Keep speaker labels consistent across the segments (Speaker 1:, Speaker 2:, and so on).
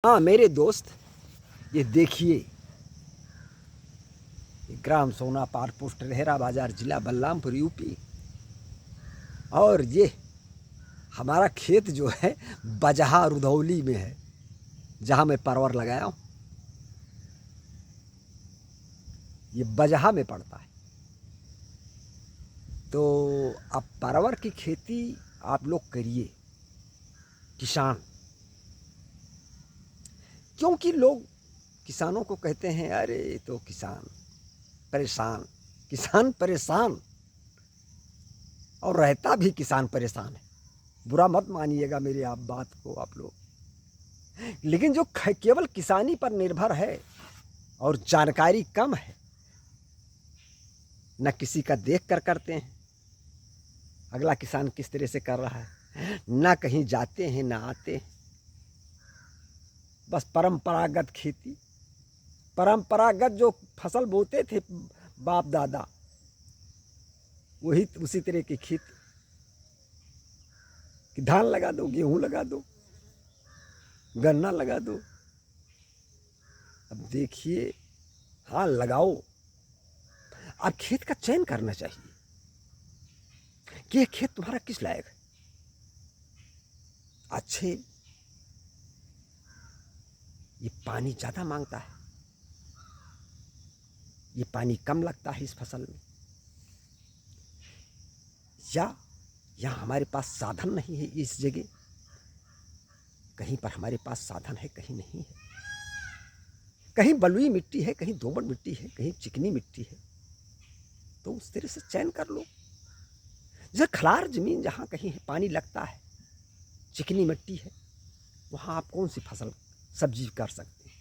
Speaker 1: हाँ मेरे दोस्त, ये देखिए, ये ग्राम सोनापार पोस्ट रेहरा बाजार जिला बलरामपुर यूपी। और ये हमारा खेत जो है बजहा रुधौली में है, जहाँ मैं परवर लगाया हूँ। ये बजहा में पड़ता है। तो अब परवर की खेती आप लोग करिए, किसान। क्योंकि लोग किसानों को कहते हैं अरे तो किसान परेशान, किसान परेशान, और रहता भी किसान परेशान है। बुरा मत मानिएगा मेरी आप बात को आप लोग, लेकिन जो केवल किसानी पर निर्भर है और जानकारी कम है, न किसी का देख कर करते हैं अगला किसान किस तरह से कर रहा है, ना कहीं जाते हैं ना आते हैं। बस परंपरागत खेती, परंपरागत जो फसल बोते थे बाप दादा, वही उसी तरह की खेती कि धान लगा दो, गेहूं लगा दो, गन्ना लगा दो। अब देखिए, हाँ लगाओ। अब खेत का चयन करना चाहिए कि यह खेत तुम्हारा किस लायक है। अच्छे, ये पानी ज्यादा मांगता है, ये पानी कम लगता है इस फसल में, या हमारे पास साधन नहीं है इस जगह, कहीं पर हमारे पास साधन है कहीं नहीं है, कहीं बलुई मिट्टी है, कहीं दोमट मिट्टी है, कहीं चिकनी मिट्टी है। तो उस तरह से चयन कर लो। जैसे खलार जमीन जहाँ कहीं है, पानी लगता है, चिकनी मिट्टी है, वहाँ आप कौन सी फसल सब्जी कर सकते हैं।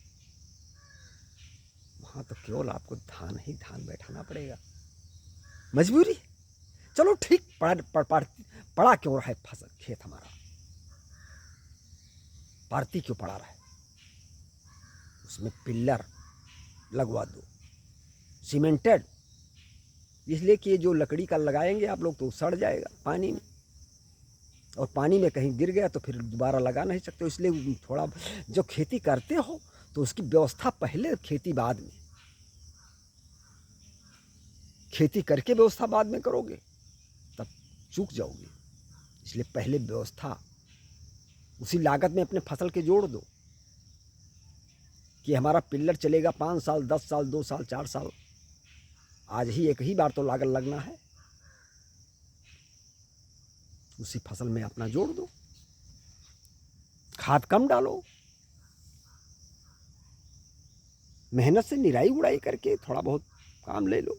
Speaker 1: वहाँ तो केवल आपको धान ही धान बैठाना पड़ेगा, मजबूरी है। चलो ठीक, पड़ा क्यों रहा है फसल खेत हमारा, पारती क्यों पड़ा रहा है, उसमें पिल्लर लगवा दो, सीमेंटेड। इसलिए कि जो लकड़ी का लगाएंगे आप लोग तो सड़ जाएगा पानी में, और पानी में कहीं गिर गया तो फिर दोबारा लगा नहीं सकते। इसलिए थोड़ा जो खेती करते हो तो उसकी व्यवस्था पहले, खेती बाद में। खेती करके व्यवस्था बाद में करोगे तब चूक जाओगे। इसलिए पहले व्यवस्था उसी लागत में अपने फसल के जोड़ दो कि हमारा पिल्लर चलेगा 5 साल, 10 साल, 2 साल, 4 साल। आज ही एक ही बार तो लागत लगना है, उसी फसल में अपना जोड़ दो। खाद कम डालो, मेहनत से निराई गुड़ाई करके थोड़ा बहुत काम ले लो।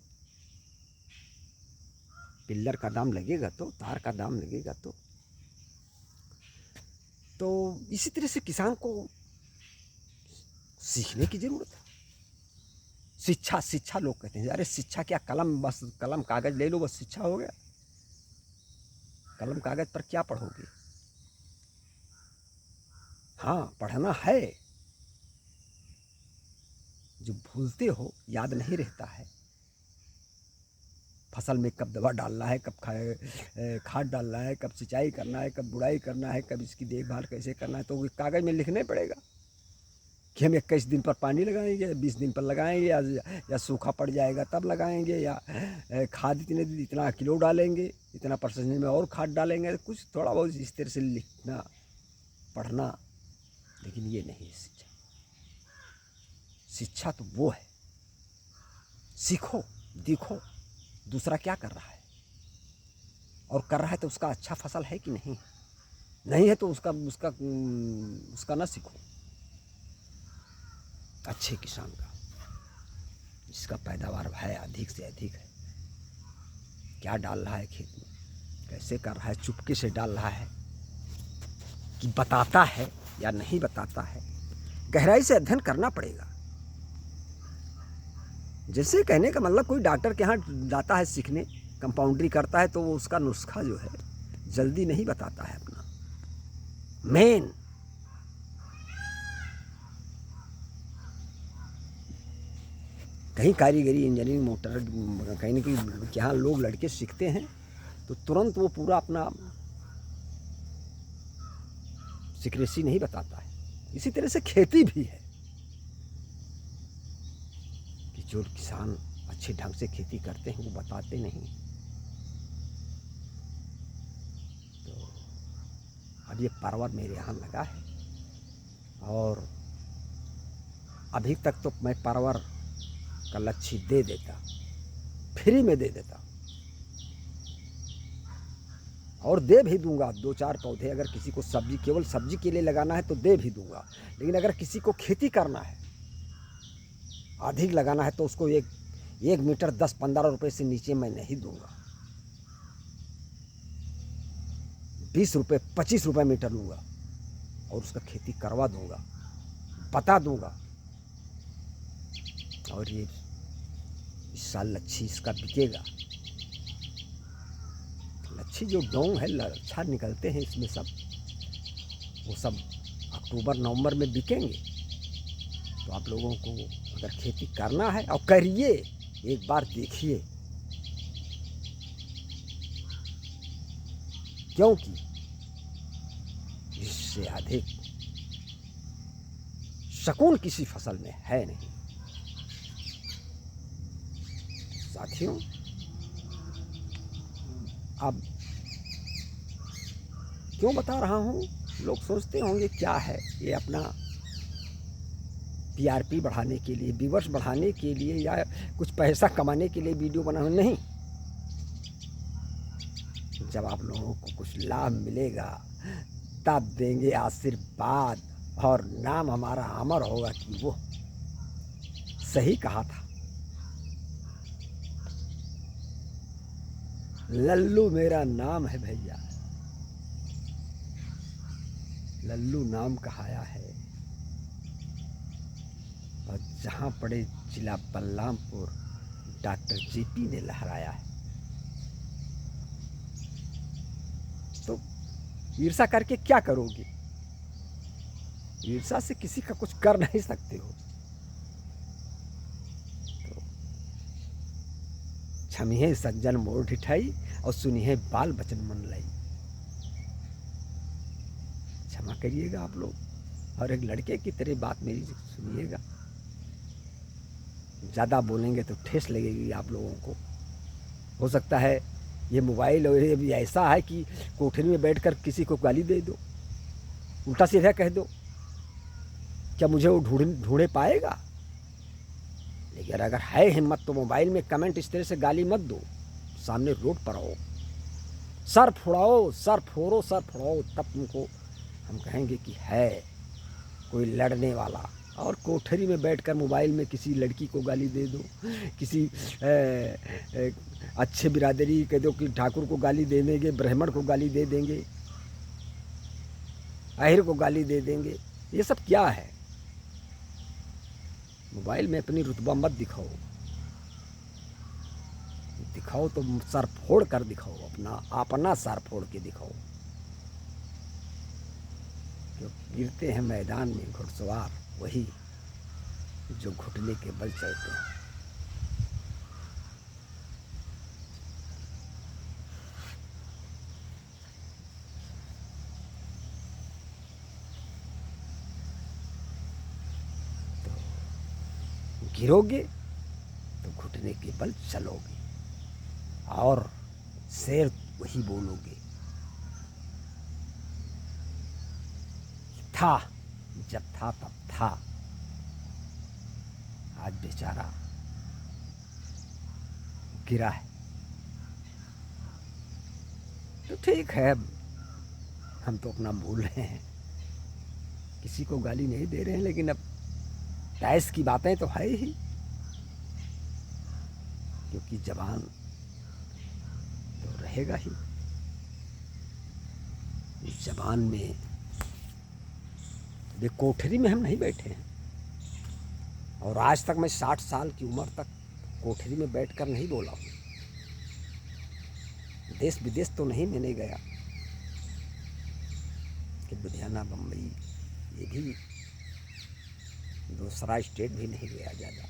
Speaker 1: पिल्लर का दाम लगेगा तो, तार का दाम लगेगा तो इसी तरह से किसान को सीखने की जरूरत है। शिक्षा लोग कहते हैं अरे शिक्षा क्या, कलम, बस कलम कागज ले लो बस शिक्षा हो गया। कलम कागज पर क्या पढ़ोगे। हाँ पढ़ना है, जो भूलते हो, याद नहीं रहता है। फसल में कब दवा डालना है, कब खाद डालना है, कब सिंचाई करना है, कब बुड़ाई करना है, कब इसकी देखभाल कैसे करना है, तो कागज में लिखना पड़ेगा कि हम 21 दिन पर पानी लगाएंगे, 20 दिन पर लगाएंगे, या सूखा पड़ जाएगा तब लगाएंगे, या खाद इतना किलो डालेंगे, इतना परसेंटेज में और खाद डालेंगे। कुछ थोड़ा बहुत इस तरह से लिखना पढ़ना, लेकिन ये नहीं शिक्षा। शिक्षा तो वो है, सीखो, देखो दूसरा क्या कर रहा है, और कर रहा है तो उसका अच्छा फसल है कि नहीं, नहीं है तो उसका ना सीखो। अच्छे किसान का, जिसका पैदावार है अधिक से अधिक है, क्या डाल रहा है खेत में, कैसे कर रहा है, चुपके से डाल रहा है कि बताता है या नहीं बताता है, गहराई से अध्ययन करना पड़ेगा। जैसे कहने का मतलब, कोई डॉक्टर के यहाँ जाता है सीखने, कंपाउंड्री करता है, तो वो उसका नुस्खा जो है जल्दी नहीं बताता है अपना मेन। कहीं कारीगरी, इंजीनियरिंग, मोटर, कहीं न कहीं यहाँ लोग लड़के सीखते हैं तो तुरंत वो पूरा अपना सीक्रेसी नहीं बताता है, इसी तरह से खेती भी है कि जो किसान अच्छे ढंग से खेती करते हैं वो बताते नहीं। तो अब ये परवर मेरे यहाँ लगा है और अभी तक तो मैं परवर का लच्छी दे देता, फ्री में दे देता और दे भी दूंगा। 2-4 पौधे अगर किसी को सब्जी, केवल सब्जी के लिए लगाना है तो दे भी दूंगा, लेकिन अगर किसी को खेती करना है, अधिक लगाना है तो उसको एक मीटर 10-15 रुपए से नीचे मैं नहीं दूंगा। 20 रुपये 25 रुपये मीटर लूँगा और उसका खेती करवा दूंगा, बता दूंगा। और ये इस साल लच्छी इसका बिकेगा। लच्छी जो डोंग है अच्छा निकलते हैं इसमें सब, वो सब अक्टूबर नवंबर में बिकेंगे। तो आप लोगों को अगर खेती करना है और करिए, एक बार देखिए, क्योंकि इससे अधिक सुकून किसी फसल में है नहीं। साथियों, अब क्यों बता रहा हूँ, लोग सोचते होंगे क्या है ये, अपना टीआरपी बढ़ाने के लिए, व्यूअर्स बढ़ाने के लिए या कुछ पैसा कमाने के लिए वीडियो बना हूँ। नहीं, जब आप लोगों को कुछ लाभ मिलेगा तब देंगे आशीर्वाद और नाम हमारा अमर होगा कि वो सही कहा था। लल्लू मेरा नाम है भैया, लल्लू नाम कहाया है। और जहाँ पड़े जिला बलरामपुर डॉक्टर जेपी ने लहराया है। तो ईर्ष्या करके क्या करोगे? ईर्ष्या से किसी का कुछ कर नहीं सकते हो। तो छमिहे सज्जन मोर ढिठाई और सुनिए बाल बचन मन लाई। क्षमा करिएगा आप लोग और एक लड़के की तरह बात मेरी सुनिएगा। ज़्यादा बोलेंगे तो ठेस लगेगी आप लोगों को। हो सकता है ये मोबाइल और ये भी ऐसा है कि कोठरी में बैठकर किसी को गाली दे दो, उल्टा सीधा कह दो, क्या मुझे वो ढूंढे पाएगा? लेकिन अगर है हिम्मत तो मोबाइल में कमेंट इस तरह से गाली मत दो, सामने रोड पर आओ, सर फोड़ाओ, सर फोड़ो, सर फोड़ाओ, तब तुमको हम कहेंगे कि है कोई लड़ने वाला। और कोठरी में बैठकर मोबाइल में किसी लड़की को गाली दे दो, किसी अच्छे बिरादरी कह दो कि ठाकुर को गाली दे देंगे, ब्राह्मण को गाली दे देंगे, आहिर को गाली दे देंगे, ये सब क्या है? मोबाइल में अपनी रुतबा मत दिखाओ, दिखाओ तो सर फोड़ कर दिखाओ, अपना सर फोड़ के दिखाओ। जो गिरते हैं मैदान में घुड़सवार वही जो घुटने के बल चलते हैं। तो गिरोगे तो घुटने के बल चलोगे और शेर वही बोलोगे। था जब था तब था, आज बेचारा गिरा है। तो ठीक है, हम तो अपना भूल रहे हैं, किसी को गाली नहीं दे रहे हैं, लेकिन अब तैस की बातें तो है ही, क्योंकि जबान तो रहेगा ही। इस जबान में ये कोठरी में हम नहीं बैठे हैं, और आज तक मैं 60 साल की उम्र तक कोठरी में बैठकर नहीं बोला हूँ। देश विदेश तो नहीं मैंने गया कि लुधियाना, बम्बई, ये भी दूसरा स्टेट भी नहीं गया ज़्यादा,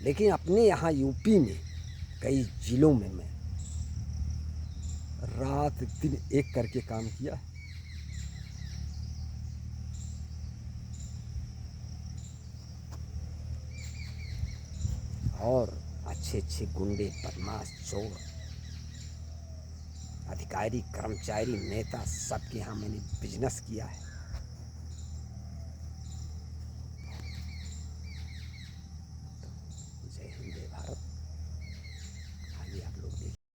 Speaker 1: लेकिन अपने यहाँ यूपी में कई जिलों में मैं रात दिन एक करके काम किया। और अच्छे अच्छे गुंडे, बदमाश, चोर, अधिकारी, कर्मचारी, नेता, सबके यहाँ मैंने बिजनेस किया है।